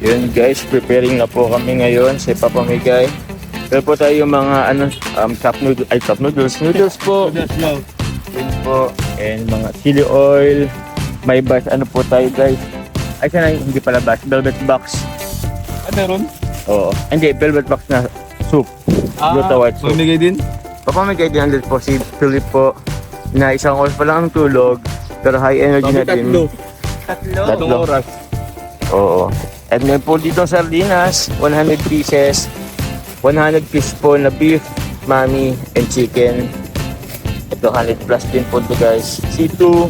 Yun guys, preparing na po kami ngayon sa ipapamigay. Pero po tayo yung mga cup noodles po. Yun po, and mga chili oil. May bash, ano po tayo guys. Ay sana hindi pala bash, velvet box. Meron? Oo, hindi, velvet box na soup. Gluta white soup. Mamigay din? Papamigay din ulit po si Philip po na isang oras pa lang ang tulog. Pero high energy na din. Tatlo. oras. Oo. At ngayon po dito sa sardinas, 100 pieces. 100 pieces po na beef, mami, and chicken. Ito 100 plus din po ito guys. C2.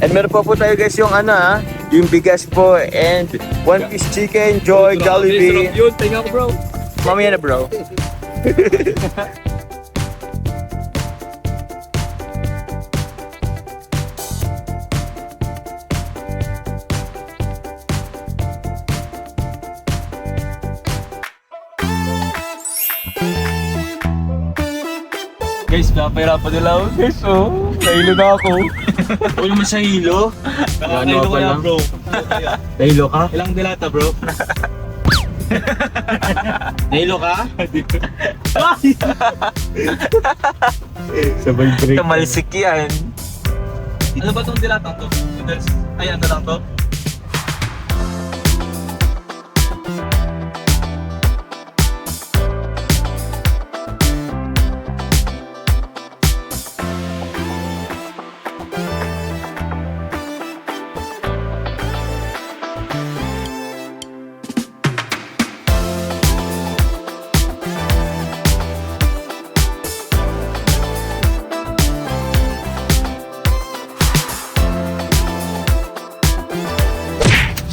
And meron po tayo guys yung yung bigas po and 1 piece chicken, Joy, Jollibee. Yun, tingnan ko bro. Mamaya na bro. Guys, napahirapan nila ako guys, oh. Nahilo na ako. Huwag naman sa hilo. Nakakahilo ko na bro. Nahilo ka? Ilang dilata bro? Nahilo ka? Sabay break. Tamalsik yan. Ano ba itong dilata to? Ay, ano lang to?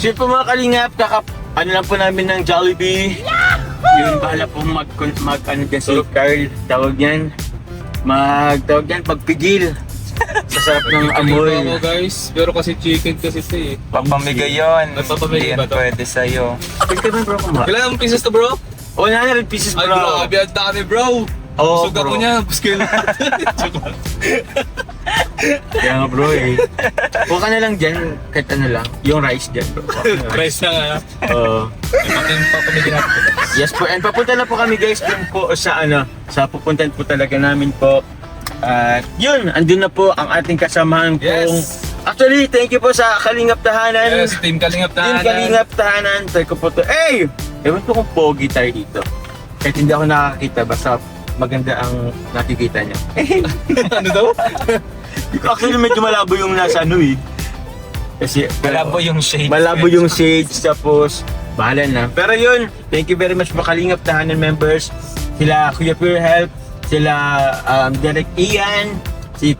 So yun po mga kalingap, ano lang po namin ng Jollibee. Yun, bahala po si Carl, tawag yan. Pagpigil. Sa sarap ng amoy. Ako guys, pero kasi chicken kasi ito eh. Papamigay yun. Papamigay ba to? Pwede sa'yo. Pwede ka ba bro kumain? Ilang pieces to bro? 100 pieces Ay bro. grabe, ang dami bro. Oo, Busog ako bro. niya, buskin lang. Kaya nga bro eh. Huwag ka na lang dyan, kahit ano lang. Yung rice dyan bro. Price na nga. Oo. Papamigay natin. Yes po, and papunta na po kami guys dun po sa sa pupuntahan po talaga namin po. At yun, andun na po ang ating kasamahan kong... Yes. Actually, thank you po sa Kalingap Tahanan. Yes, Team Kalingap Team Tahanan. Kalingap Tahanan. Try ko po to. Hey! Ewan ko kung pogi tayo dito. Kahit hindi ako nakakita, basta maganda ang nakikita niya. Ano daw? Actually, medyo malabo yung nasa Kasi Malabo yung shade. malabo yung shades, tapos bahala na. Pero yun, thank you very much po Kalingap Tahanan members. Sila Kuya Pure Health, sila Derek Ian, si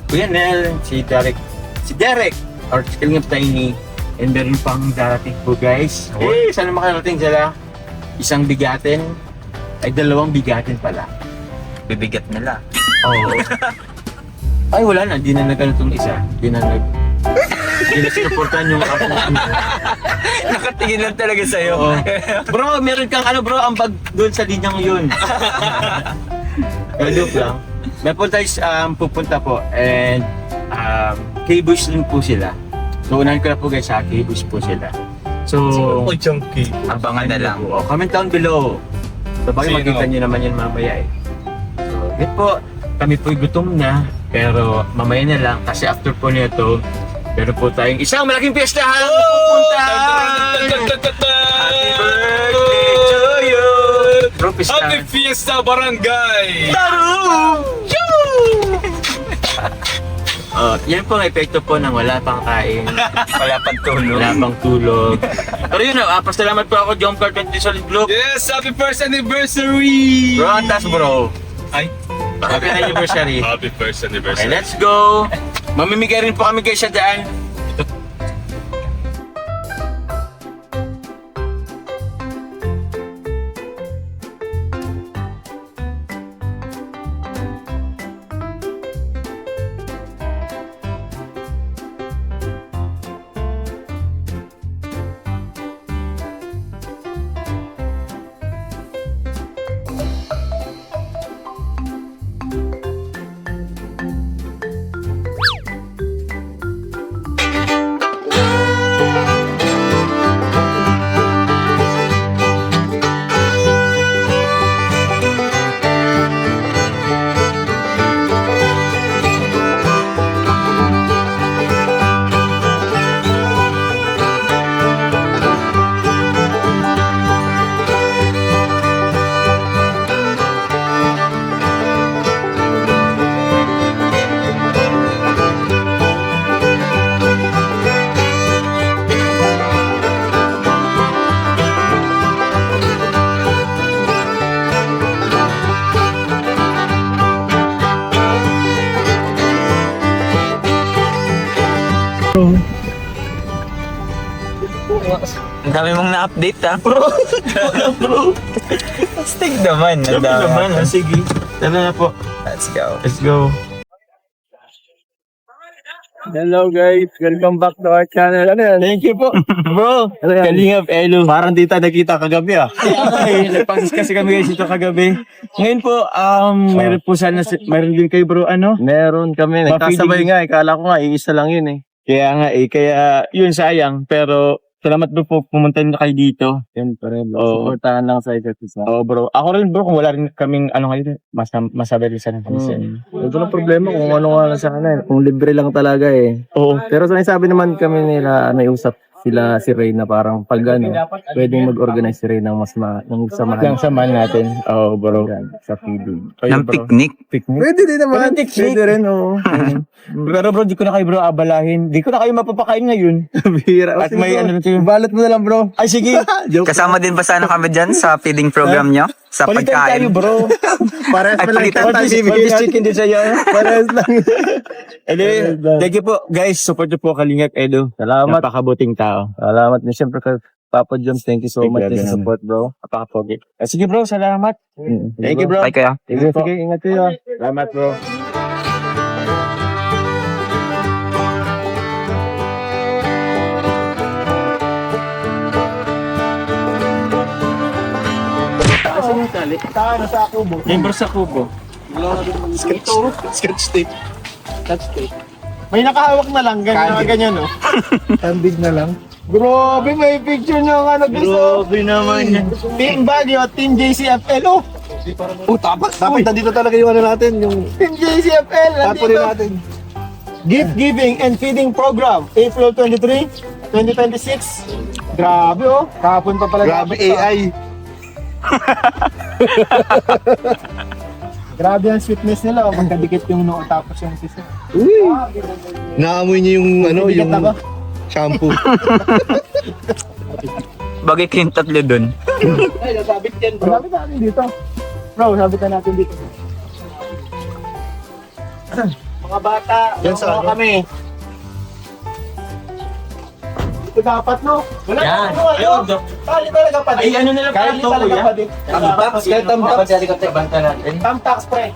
Kuya Nel, si Derek, or si Kalingap Tiny. And meron pang darating po guys. Sana makarating sila. Isang bigatin, ay 2 bigatin pala. Bibigat nila. Oo. Ay wala na, di na nagano tong isa. Di na sinuportahan yung ako. Nakatingin lang talaga sa'yo. Oo. Bro, meron kang ambag doon sa linyang yun. Joke lang. May po tayo pupunta po and K-Bush din po sila. So unahan ko na po guys K-Bush po sila. So, junkie. Abangan na lang. Comment down below. So bakit Sino? makita nyo naman yan mamaya eh. So, yun po, kami po'y gutom na, pero mamaya na lang kasi after po nito, meron po tayong isang malaking piyestahan pupuntahan! Happy birthday to you! Bro, Happy pistahan. Fiesta Barangay! Tarum! Yan po ang epekto po ng wala pang kain, Wala pang tulog. wala pang tulog. Pero yun, pasalamat po ako, Jom Car 20 Solid Group. Yes, happy first anniversary! Bro, antas bro. Ay, Happy anniversary. happy first Okay, anniversary. let's go! Mamimigay rin po kami guys sa daan. Ang dami mong na-update ha. Bro. Stig naman. Ang dami. Sige. Tara na po. Let's go. Let's go. Hello guys, welcome back to our channel. Ano yan? Thank you po. Bro, Kalingap Elo. Parang di tayo nakita kagabi ah. Nagpangis kasi kami guys ito kagabi. Ngayon po, mayroon po sana, mayroon din kayo bro, ano? Meron kami. Nagkasabay nga. Kala ko nga, iisa lang yun eh. Kaya nga kaya yun sayang. Pero salamat bro po, pumunta na kayo dito. Siyempre, Oo. supportahan lang sa isa't isa. Oo bro, ako rin bro, kung wala rin kaming ano ngayon, masabi rin sana kami sa inyo. Ito lang problema kung ano nga lang sa kanila. Kung libre lang talaga eh. Oo. Pero sabi naman kami nila, may usap sila si Ray na parang pag ano, pwedeng mag-organize si Ray ng mas ng samahan. Yung samahan natin. Oo bro. Yan, sa feeding. Ng picnic. Picnic. Pwede din naman. Pwede rin, oo. Pero bro, di ko na kayo bro abalahin. Di ko na kayo mapapakain ngayon. Bihira. At may ano kayo. Balot mo na lang bro. Ay sige. Kasama din ba sana kami dyan sa feeding program nyo? Sa Palitan tayo pagkain? bro. Parehas Ay, pa lang palitan tayo tayo. bibigyan natin. chicken din sa'yo. Parehas lang. Anyway, thank you po guys. Support niyo po Kalingap Edo. Salamat. Napakabuting tao. Salamat din siyempre kay Papa Joms. Thank you so Thank much you, din sa ganun. support bro. Napakapogi. Sige bro, salamat. Thank you bro. Bye kaya. Sige, sige, ingat kayo. Salamat bro. Member sa kubo. Sketch tape. May nakahawak na lang, ganyan no? Tandig na lang. Grabe, may picture nyo nga Grabe naman yan. Team Baguio, Team JCFL. Oh, dapat nandito talaga yung ano natin, yung Team JCFL. Nandito natin. Gift Giving and Feeding Program, April 23, 2026. Grabe oh, kahapon pa pala. Grabe AI. Grabe ang sweetness nila, oh. Magkadikit yung noo tapos yung kiss. Naamoy niyo yung ano, Bigat yung na ba? shampoo. Bagay kayong tatlo dun. Sabit natin dito. Bro, sabit na natin dito. Mga bata, Yan sa ano ano? kami. Ito dapat no? Wala Yan. ano, ano? Kali talaga pa din. Ay, ano na lang pala Kali to, talaga kuya? pa din. Tamtax. Banta natin. Tamtax pre.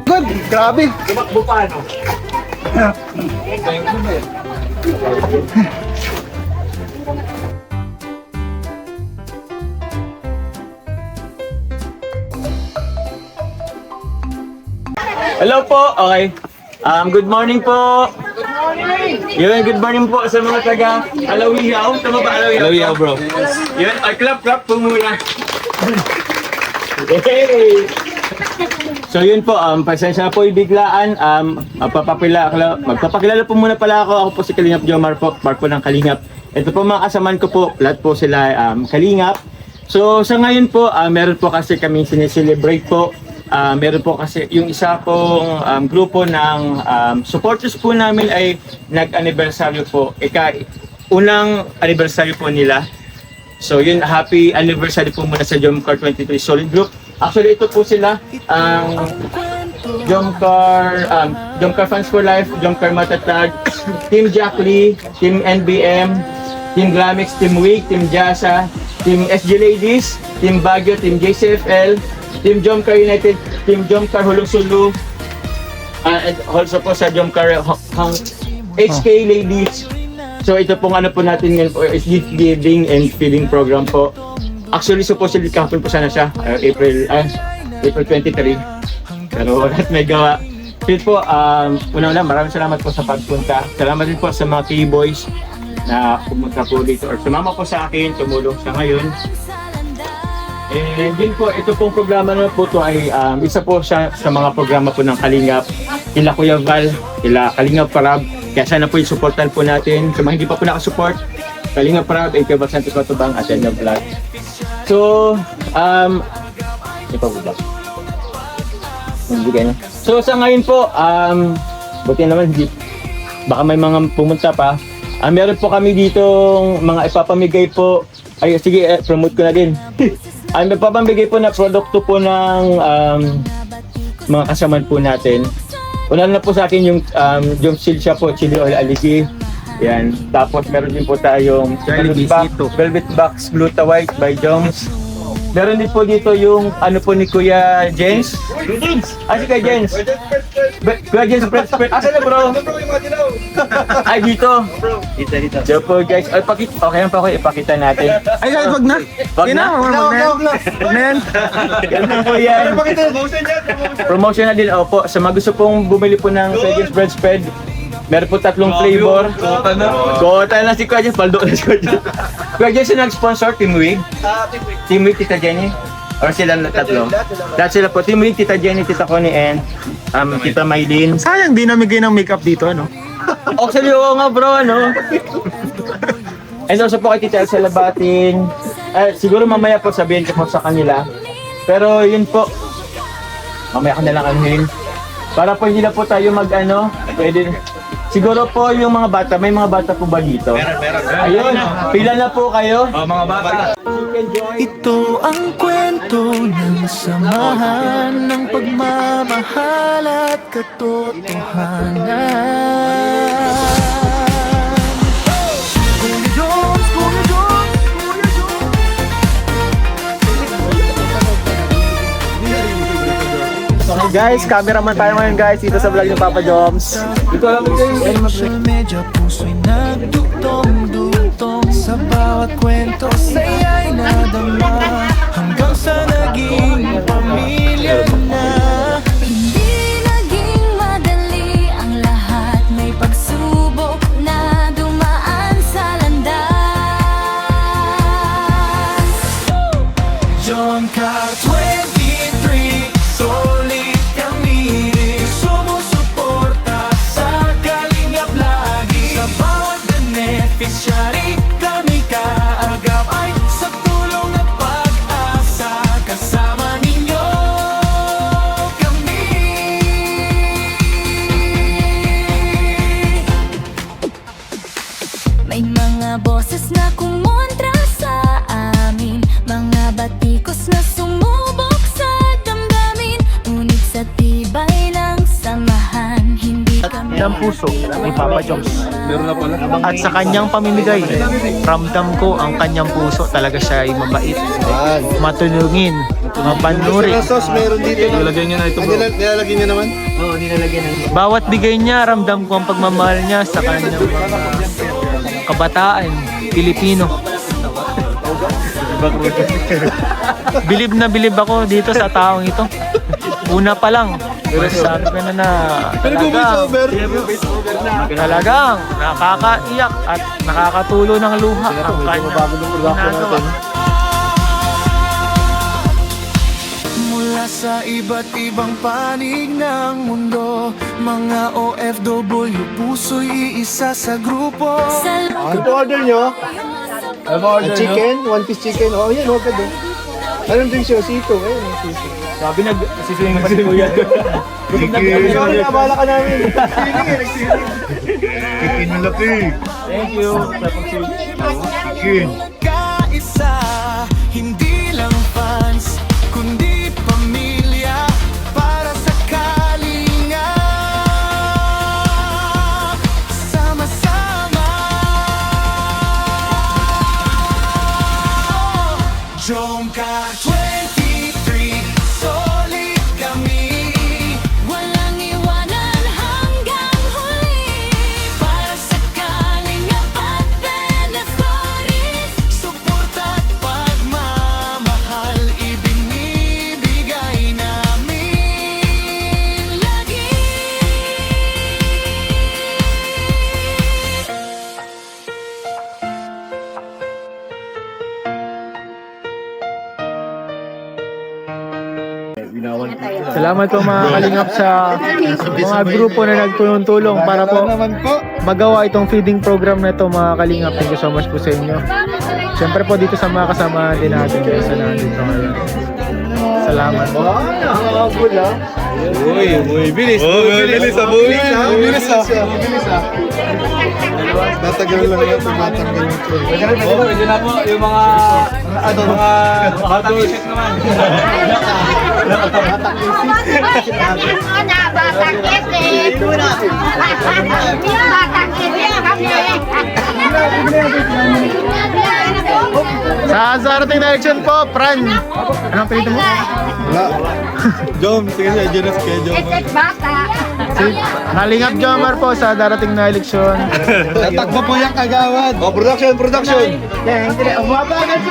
Good, grabe. Tumakbo pa ano? Hello po. Okay. Good morning po. Good morning. Yun, good morning po sa mga taga Alawihaw. Tama ba Alawihaw? Alawihaw, bro. Yun, clap po muna. Hey! So yun po, pasensya na po ibiglaan. Magpapakilala po muna pala ako. Ako po si Kalingap Jomar po, part po ng Kalingap. Ito po mga kasamaan ko po, lahat po sila Kalingap. So sa ngayon po, meron po kasi kami sineselebrate po. Meron po kasi yung isa pong grupo ng supporters po namin ay nag-anniversary po. Unang anniversary po nila. So yun, happy anniversary po muna sa Jomcar 23 Solid Group. Actually ito po sila, Jomcar Fans for Life, Jomcar Matatag, Team Jack Lee, Team NBM, Team Glamix, Team Wig, Team Jasa, Team SG Ladies, Team Baguio, Team JCFL, Team Jomcar United, Team Jomcar Hulong Sulu, and also po sa Jomcar HK Ladies. So ito pong ano po natin ngayon po is gift giving and feeding program po. Actually supposedly kahapon po sana siya, April 23. Pero wala't may gawa. So ito po, una-una maraming salamat po sa pagpunta. Salamat din po sa mga K-Boys na pumunta po dito or sumama po sa akin, tumulong sa ngayon. And din po, ito pong programa na po ito ay isa po siya sa mga programa po ng Kalingap. Kila Kuya Val, kila Kalingap Parab. Kaya sana po i-supportan po natin. Sa mga hindi pa po nakasupport, Kalingap Parab, and Kuya Val Santos Matubang at Daniel Vlog. So, ito po ba? So sa ngayon po, buti naman, baka may mga pumunta pa. Meron po kami dito mga ipapamigay po Ay, sige, promote ko na din. May papambigay po na produkto po ng mga kasaman po natin. Una na po sa akin yung Shield siya po, chili oil aligi. Yan. Tapos meron din po tayong Velvet Box Gluta White by Jones. Meron din po dito yung ano po ni Kuya Jens. Si Kuya Jens. Kuya Jens Spread. Asa na bro? Ay dito. Dito. So po guys, okay lang po ako ipakita natin. Ay, wag na. Wag na. Wag na yan. Ganun po yan. Promotion na din. Opo, sa mga gusto pong bumili po ng Kuya Jens Bread Spread, meron po 3 flavor. Kota na si Kuya Jens. Paldo na si Kuya Jens. Kuya Jens yung nag-sponsor, Team Wig. Team Wig, Tita Jenny. Or sila na tatlo. Lahat sila po. Team Wig, Tita Jenny, Tita Connie, and Tita Maylin. Sayang di namigay ng makeup dito, ano? Actually, oo nga bro, ano? And also po kay Tita Elsa Labatin. Siguro mamaya po sabihin ko po sa kanila. Pero yun po. Mamaya ko na lang anuhin. Para po hindi na po tayo pwede. Siguro po yung mga bata, may mga bata po ba dito? Meron. Ayun, pila na po kayo. Mga bata. Ito ang kwento ng samahan ng pagmamahal at katotohanan. Kuya Jones, Kuya Jones, Kuya Jones. Guys, cameraman tayo ngayon guys dito sa vlog ng Papa Joms. Dito lang po kayo. Social media, puso'y nagdugtong-dugtong. Sa bawat kwento, saya'y nadama. Hanggang sa naging pamilya na. Hindi naging madali ang lahat. May pagsubok na dumaan sa landas. John Carr 23, solid kami rin. Sumusuporta sa kalingap lagi. Sa bawat beneficiary, kami kaagap ay sa tulong at pag-asa. Kasama ninyo kami. May mga boses na kumontra sa amin, mga batikos na sumubok sa damdamin. Ngunit sa tibay ng samahan, hindi kami Ng puso ni Papa Joms. At sa kanyang pamimigay, ramdam ko ang kanyang puso. Talaga siya ay mabait, matulungin, mapanuri. Sa sauce, meron dito. Nilagyan niyo na ito bro. Nilalagyan niya naman? Bawat bigay niya, ramdam ko ang pagmamahal niya sa kanyang kabataan, Pilipino. Bilib na bilib ako dito sa taong ito. Una pa lang, sabi ko na talagang nakakaiyak at nakakatulo ng luha ang kanyang ginagawa. Mula sa iba't ibang panig ng mundo, mga OFW, puso'y iisa sa grupo. Ano po order nyo? Chicken? One piece chicken? Oh, yan, huwag ka doon. Anong drink siya? Sito. Ayun, sito. Sabi nagsiswing pa si Kuya. Sorry, nabala ka namin. Chicken na laki. Thank you sa pag-swing. Chicken. Kaisa, hindi lang fans, kundi pamilya para sa kalinga. Sama-sama. Jomcar 23, solid kami. walang iwanan hanggang huli. Para sa kalingap at beneficiaries, Suporta at pagmamahal, ibinibigay namin lagi. Salamat po mga kalingap sa mga grupo na nagtulong-tulong para po magawa itong feeding program na ito mga kalingap. Thank you so much po sa inyo. Siyempre po dito sa mga kasama din natin guys na nandito ngayon. Salamat po. Nakakabul ha. Uy, bilis. Bilis. Tatagal lang yan, tumatanggal yung troll. Pwede na po yung mga batang isip naman. Sa darating na election po, Fran. Anong pinito mo? Wala. Jom, sige siya, Jonas kaya Jom. Si Kalingap Jomar po sa darating na eleksyon. Tatakbo po yung kagawad. Oh, production.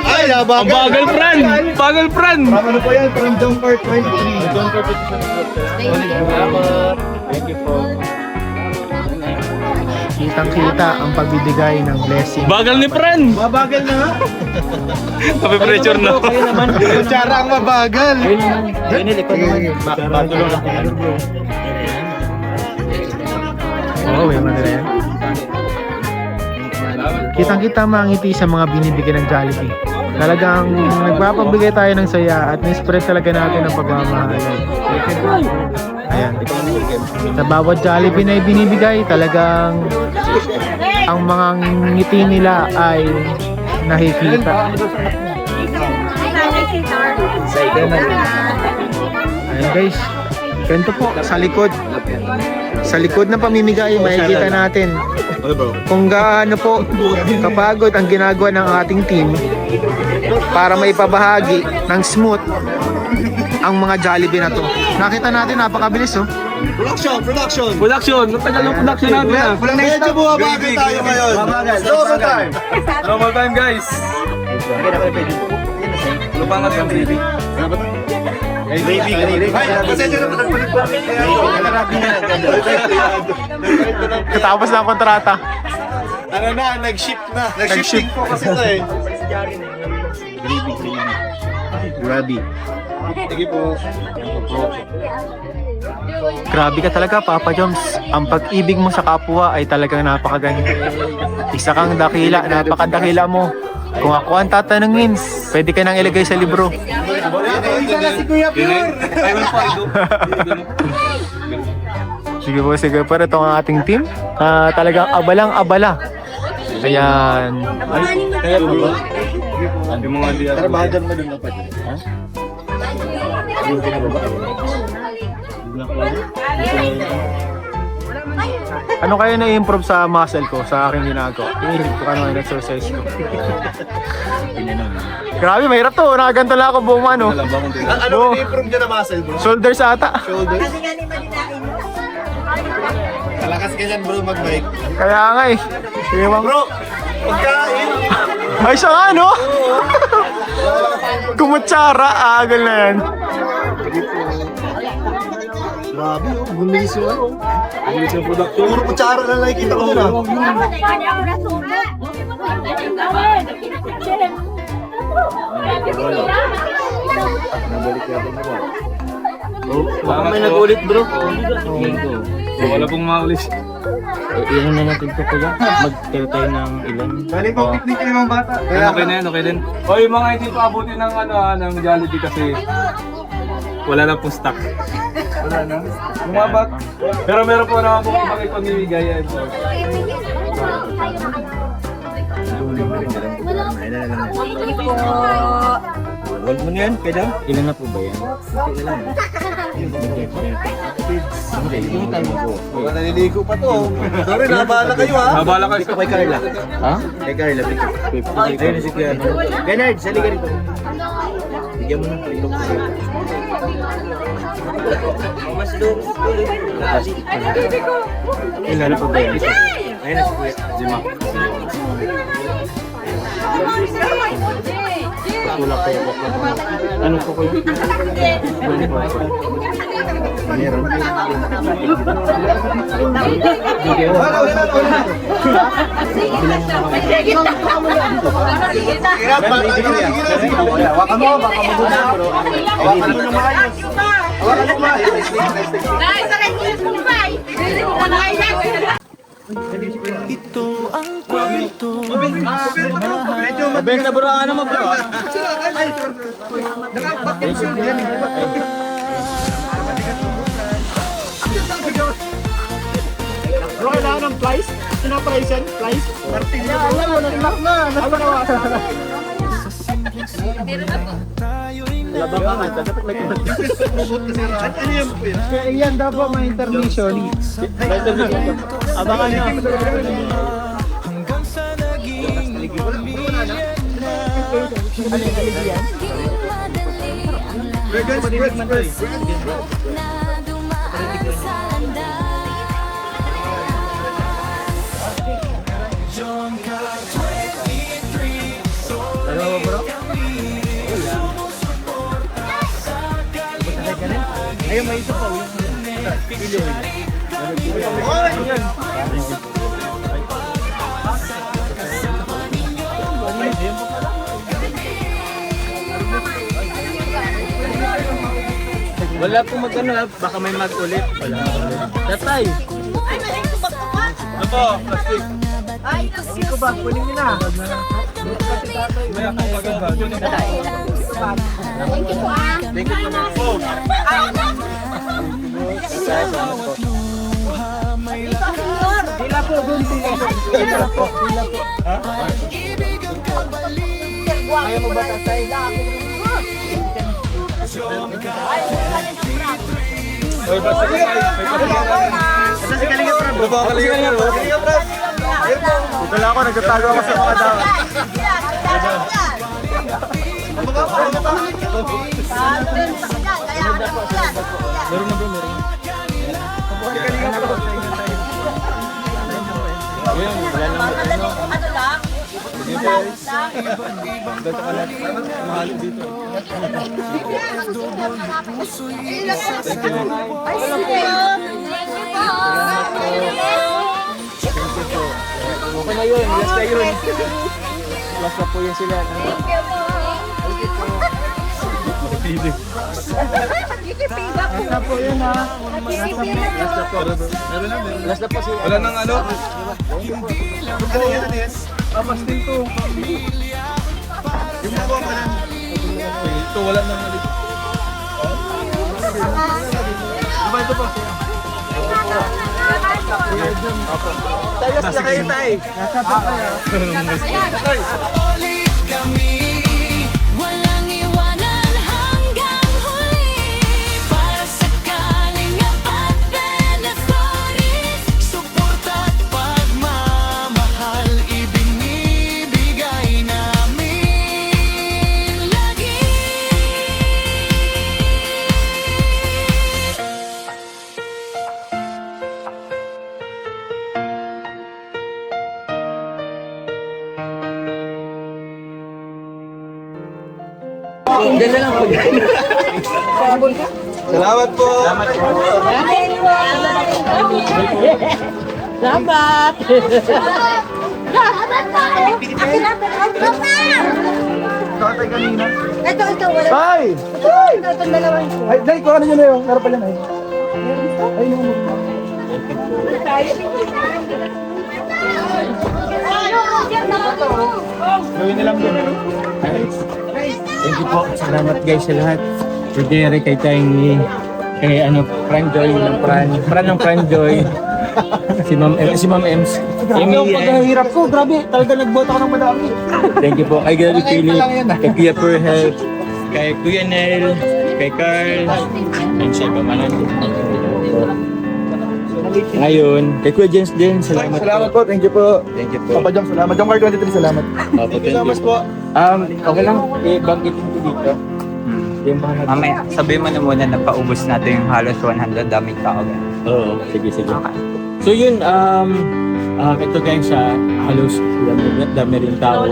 Ay, nabagal. Bagal Fran! Bagal Fran! From ano po yan? From Jomcar 23. Thank you po. Kitang-kita ang pagbibigay ng blessing. Bagal ni Fran! Mabagal na nga. Kape-pressure na. Yung tsara ang mabagal. Oo, may manila yan. Kitang-kita mangiti sa mga binibigyan ng Jollibee. Talagang nagpapabigay tayo ng saya at na-spread talaga natin ang pagmamahalan. Ayan. Sa bawat Jollibee na ibinibigay, talagang ang mga ngiti nila ay nakikita. Ayan guys, ganito po sa likod. Sa likod ng pamimigay, makikita natin kung gaano po kapagod ang ginagawa ng ating team para maipabahagi ng smooth ang mga Jollibee na to. Nakita natin, napakabilis oh. Production. Production! Natagal ng production natin ah. Medyo bumabagal tayo ngayon. Normal time. Normal time guys! Lupangan yung baby. Katapos na ang kontrata. Ano na, nag-ship na. Nag-shifting po kasi ito eh. Grabe. Sige po. Grabe ka talaga, Papa Joms. Ang pag-ibig mo sa kapwa ay talagang napakaganda. Isa kang dakila, napakadakila mo. Kung ako ang tatanungin, pwede ka nang ilagay sa libro. Sige po, sige po. Ito ang ating team. Talagang abalang-abala. Ayan. Yung mga diyan. Trabahadan mo din dapat. Ano kaya na-improve sa muscle ko, sa aking ginagawa? Iniisip ko ano yung exercise ko. Grabe, mahirap to. Nakaganto lang ako buong ano. Ano ini-improve niya na muscle bro? Shoulders ata. Shoulders? Malakas ka dyan bro mag-bike. Kaya nga eh. Ewan bro. Pagkain! Ay siya nga no? Kumutsara, agal na yan. Grabe oh, bumilis yung ano. Bumilis yung production. Puro kutsara na nakikita ko dun ah. Baka may nagulit bro. Wala pong maulis. Ilan na natin ito kuya? Mag-tell tayo ng ilan? Bali po, picnic kayo mga bata. Okay na yan, okay din. O yung mga hindi pa abutin ng ng Jollibee kasi wala na pong stock. Wala na. Bumabak. Pero meron po naman po ibang ipamimigay yan. Wag mo na yan, kaya ilan na po ba yan? Mga naliligo pa to. Sorry, nabala kayo ha. Nabala kayo. Kay Carla. Ha? Kay Carla. Ayun na si Kuya. Bernard, sali ka rito. Bigyan mo ng prito. Mas lurus ko. Ilan na po ba yan? Ayun na si Kuya. Jima. Tulak kayo po. Ano po kayo? Meron. Ito ang kwento. Mabeng na buraan naman bro. Bro, kailangan ng flies? pinaprice yan? Price? Wala na. Kaya yan daw po may intermission. Abangan nyo. Hanggang sa naging pamilya na. Naging madali ang lahat na dumaan sa landas. John Car 23. Ayun, may isa pa. Wala po magano, baka may mag-ulit. Wala. Tatay. Ano po? Plastic. Hindi ko ba? Kunin nyo na. May ako maganda. Thank you po. Sila po, doon sila. Sila po. Ayaw mo ba tatay? Oy, basta ka tayo. Kasi kalinga pra bro. Kalinga pra. Dito lang ako, nagtatago ako sa mga daw. Meron na bro, meron. Ayun, wala naman ano. Dito ka lang. Mahalo dito. Okay na yun, last na yun. Last na po yun sila. Last na po yun ha. Last na po. Last na po sila. Wala nang ano? Plastic to. Yung mga pa lang. Ito, wala nang ano. Diba ito po? Tayo sila kayo tayo. Ulit kami. Walang iwanan hanggang huli. Para sakaling apat benefactors. Suporta at pagmamahal ibinibigay namin lagi. Salamat po. Ito, wala. Ay! Ito, dalawan ko. Ay, dahil ko ano yun na yun. Meron pa yan ay. Ay, yung Gawin nilang doon. Thank you po. Salamat guys sa lahat. Kay Derek, kay Tiny, kay Fran Joy ng Fran ng Fran Joy. Si Ma'am Ems. Yung paghahirap ko, grabe. Talaga nagboto ako ng madami. Thank you po. Kay Gary Philip, kay Kuya Perhel, kay Kuya Nel, kay Carl, and siya pa man. Ngayon, kay Kuya Jens din, salamat Salamat po, thank you po. Thank you po. Papa Jam, salamat. Jam Mark 23, salamat. Thank you so much po. Okay lang, banggitin ko dito. Yung mga Mamaya, sabihin mo na muna na paubos natin yung halos 100 daming tao. Oo, sige. So yun, ito guys, halos dami rin tao.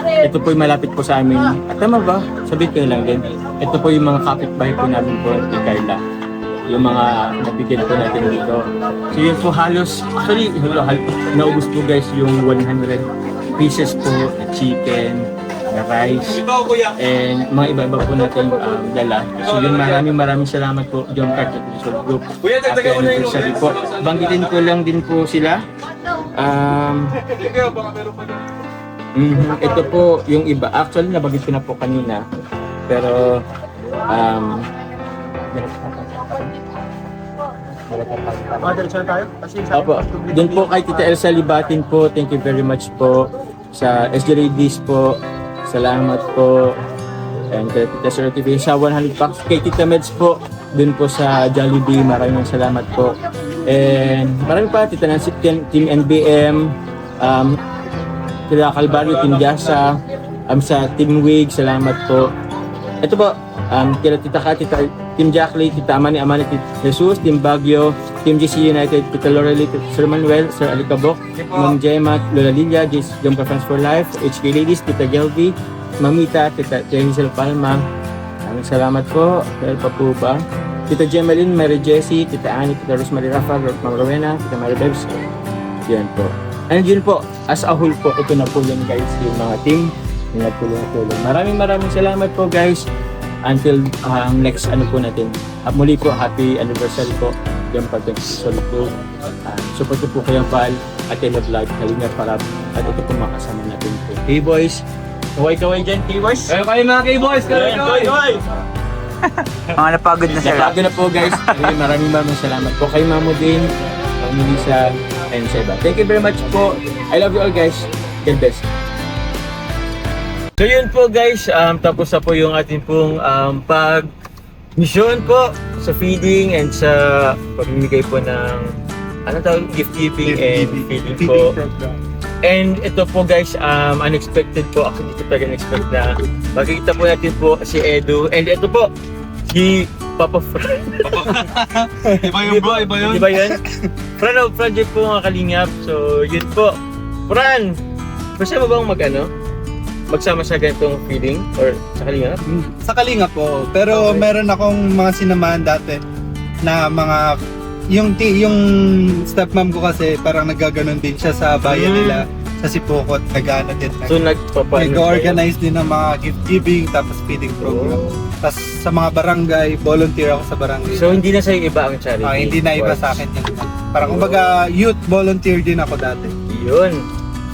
Ito po yung malapit po sa amin. At tama ba? Sabihin ko lang din. Ito po yung mga kapitbahay po namin po kay Carla. Yung mga nabigyan po natin dito. So yun po halos, actually, naubos po guys yung 100 pieces po na chicken, na rice, and mga iba-iba po natin dala. So yun, maraming salamat po, John Cart at Resort Group. Happy anniversary po. Banggitin ko lang din po sila. Ito po yung iba. Actually, nabanggit ko na po kanina. Pero, Diretso na tayo. Kasi Opo. Doon po kay Tita Elsa Libatin po. Thank you very much po. Sa SJ Ladies po. Salamat po. And kay Tita Sir TV sa 100 packs. Kay Tita Meds po. Doon po sa Jollibee. Maraming salamat po. And marami pa. Tita Nancy, Team NBM. Tita Calvario, Team Jasa. Sa Team Wig. Salamat po. Ito po. Kila Tita Ka, Team Jacqueline, Tita Amani, Tita Jesus, Team Baguio, Team GC United, Tita Lorely, Tita Sir Manuel, Sir Alicabok, Ma'am Gemma, Lola Lilia, Jumper Friends for Life, HK Ladies, Tita Gelby, Mamita, Tita Jenisel Palma. Maraming salamat po. Dahil pa po ba? Tita Gemeline, Mary Jessie, Tita Annie, Tita Rosemary Rafa, Ma'am Rowena, Tita Mary Bebs. Yan po. And yun po, as a whole po, ito na po yun guys, yung mga team, yung nagtulong-tulong. Maraming salamat po guys. Until next po natin. Muli po, happy anniversary po. Diyan pa din solid po. Support po kayong Val at Ella Vlog, Kalinga Parap. At ito po makasama natin po. K-Boys. Kaway-kaway dyan, K-Boys. Kayo mga K-Boys! Kaway! Mga napagod na sila. Bago na po guys. Maraming salamat po kay Mamo din, Ma'am Melissa, and Seba. Thank you very much po. I love you all guys. God bless. So yun po guys, tapos na po yung ating pong pag-mission po sa feeding and sa pamimigay po ng gift giving and feeding po. And ito po guys, unexpected po, actually ito talaga expect na makikita po natin po si Edu and ito po, si Papa Fran. Iba yun bro, iba yun. Diba yun? Fran din po mga kalingap. So yun po. Fran, gusto mo bang magsama sa ganitong feeding or sa kalingap? Sa Kalinga po, pero Okay. meron akong mga sinamahan dati na mga yung stepmom ko kasi parang naggaganon din siya sa bayan nila sa Sipokot, nag-ano din. So Nag-organize din ng mga gift giving tapos feeding program. Tapos sa mga barangay, volunteer ako sa barangay. So hindi na sa'yo iba ang charity? Hindi na iba sa akin yun. Parang kumbaga youth volunteer din ako dati. Yun.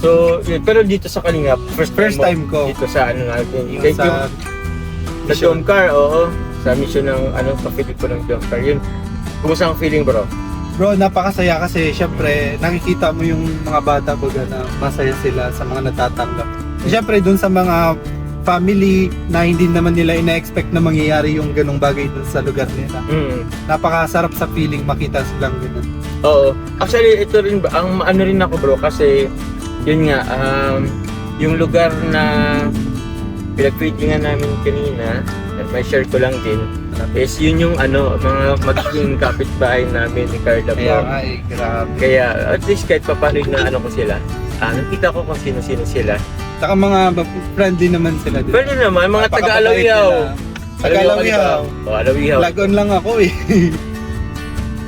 So, yun. Pero dito sa Kalingap, first time ko. Dito sa natin. Yung Thank you. sa Sa Jomcar, oo. Sa mission ng pa-feeding ko ng Jomcar. Yun. Kumusta ang feeling bro? Bro, napakasaya kasi syempre nakikita mo yung mga bata baga na masaya sila sa mga natatanggap. Syempre dun sa mga family na hindi naman nila ina-expect na mangyayari yung ganong bagay dun sa lugar nila. Napakasarap sa feeling makita silang ganun. Oo. Actually, ito rin, ang rin ako bro, kasi yun nga, yung lugar na pinag-feedingan namin kanina, at may share ko lang din, is yun yung mga magiging kapitbahay namin ni Carla Kaya po. nga grabe. Kaya at least kahit papano na ko sila, nakita ko kung sino-sino sila. Saka mga friendly naman sila din. Pwede naman, mga Napakabait taga-Alawihaw. nila. Taga-Alawihaw. Oh, Alawihaw. Lagon lang ako eh.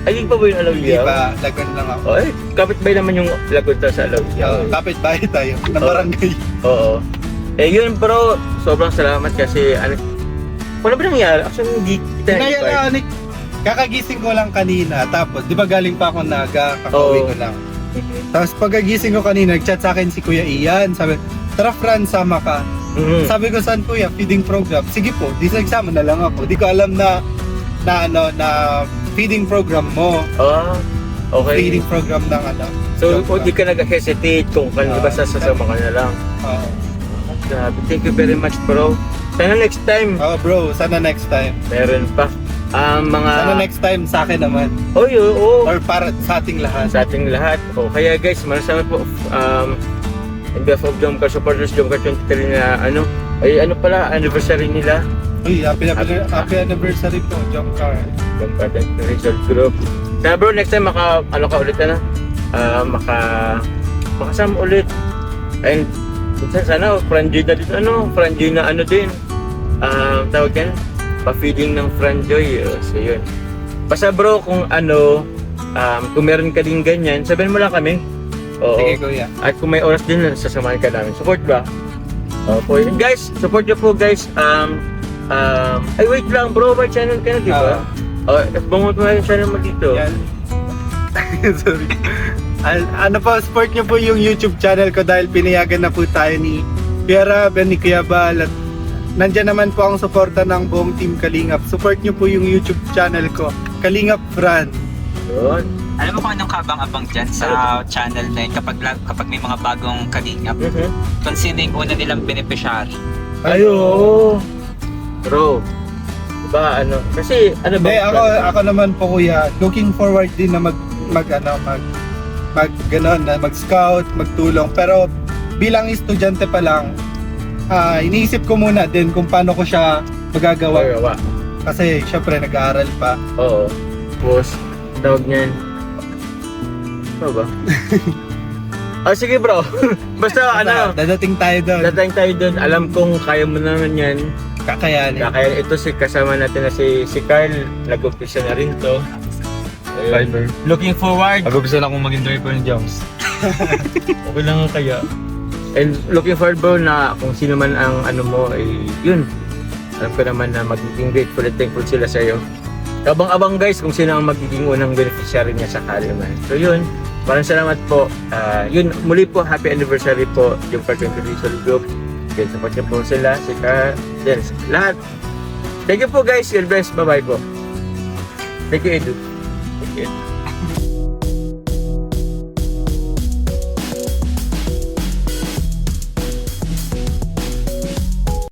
Ay, di pa ba yung Di Alawihaw? ba? Lagon lang ako. Oh, kapitbahay naman yung lagunta sa Alawihaw. Kapit-bahay tayo ng barangay. Oo. Yun bro, sobrang salamat kasi wala ba nangyari? Actually, hindi kita Kaya kakagising ko lang kanina, tapos di ba galing pa ako Naga, kakauwi ko lang. Tapos pagkagising ko kanina, nag-chat sa akin si Kuya Ian, sabi, tara Fran, sama ka. Sabi ko, saan kuya? Feeding program. Sige po, di nagsama na lang ako. Di ko alam na feeding program mo. Okay. Feeding program ng So, di ka nag-hesitate kung basta sasama ka na lang. Grabe, thank you very much bro. Sana next time, Bro, sana next time. meron pa. Sana next time sa akin naman. Oo. Or para sa ating lahat. Sa ating lahat. Kaya guys, maraming salamat po. In behalf of Jomcar supporters, Jomcar 23 na pala, anniversary nila. Uy, happy anniversary po, Jomcar. Jomcar 23 Result Group. Sana bro, next time ka ulit makasama ulit. And sana Franjoy na din Franjoy na din. Tawag yan, pa-feeding ng Franjoy. So yun. Basta bro, kung kung meron ka din ganyan, sabihin mo lang kami. Oo. Sige kuya. At kung may oras din, sasamahan ka namin. Support ba? Opo. And guys, support nyo po guys. Ay wait lang bro, may channel ka na diba? Bangot mo yung channel mo dito. Yan. Sorry. Support nyo po yung YouTube channel ko dahil pinayagan na po tayo ni Kuya Raben, ni Kuya Bal, at nandyan naman po ang suporta ng buong Team Kalingap. Support nyo po yung YouTube channel ko, Kalingap Fran. Yun. Alam mo kung anong kabang-abang dyan sa channel na yun kapag may mga bagong kalingap? Kung sino yung una nilang beneficiary. Ayo. Bro. Diba ano? Kasi ano ba? Hindi, ako naman po kuya, looking forward din na mag-scout, magtulong. Pero bilang estudyante pa lang, iniisip ko muna din kung paano ko siya magagawa. Magawa. Kasi syempre nag-aaral pa. Oo. Tapos, tawag niyan. Ano ba? Sige bro. Basta ano, Dadating tayo doon. dadating tayo doon. Alam kong kaya mo naman yan. Kakayanin. Kaya ito si kasama natin na si Carl. Nag-umpisa na rin to. Ayun. Driver. Looking forward. Gusto na akong maging driver ng jumps. Okay lang nga kaya. And looking forward bro na kung sino man ang ano mo ay yun. Alam ko naman na magiging grateful at thankful sila sa iyo. Abang-abang guys kung sino ang magiging unang beneficiary niya sa Kaliman. So yun, maraming salamat po. Yun, muli po, happy anniversary po yung Park Visual Group. Yun, support niyo po sila, si Carl, then lahat. Thank you po guys, God bless, bye-bye po. Thank you Edu. Thank you.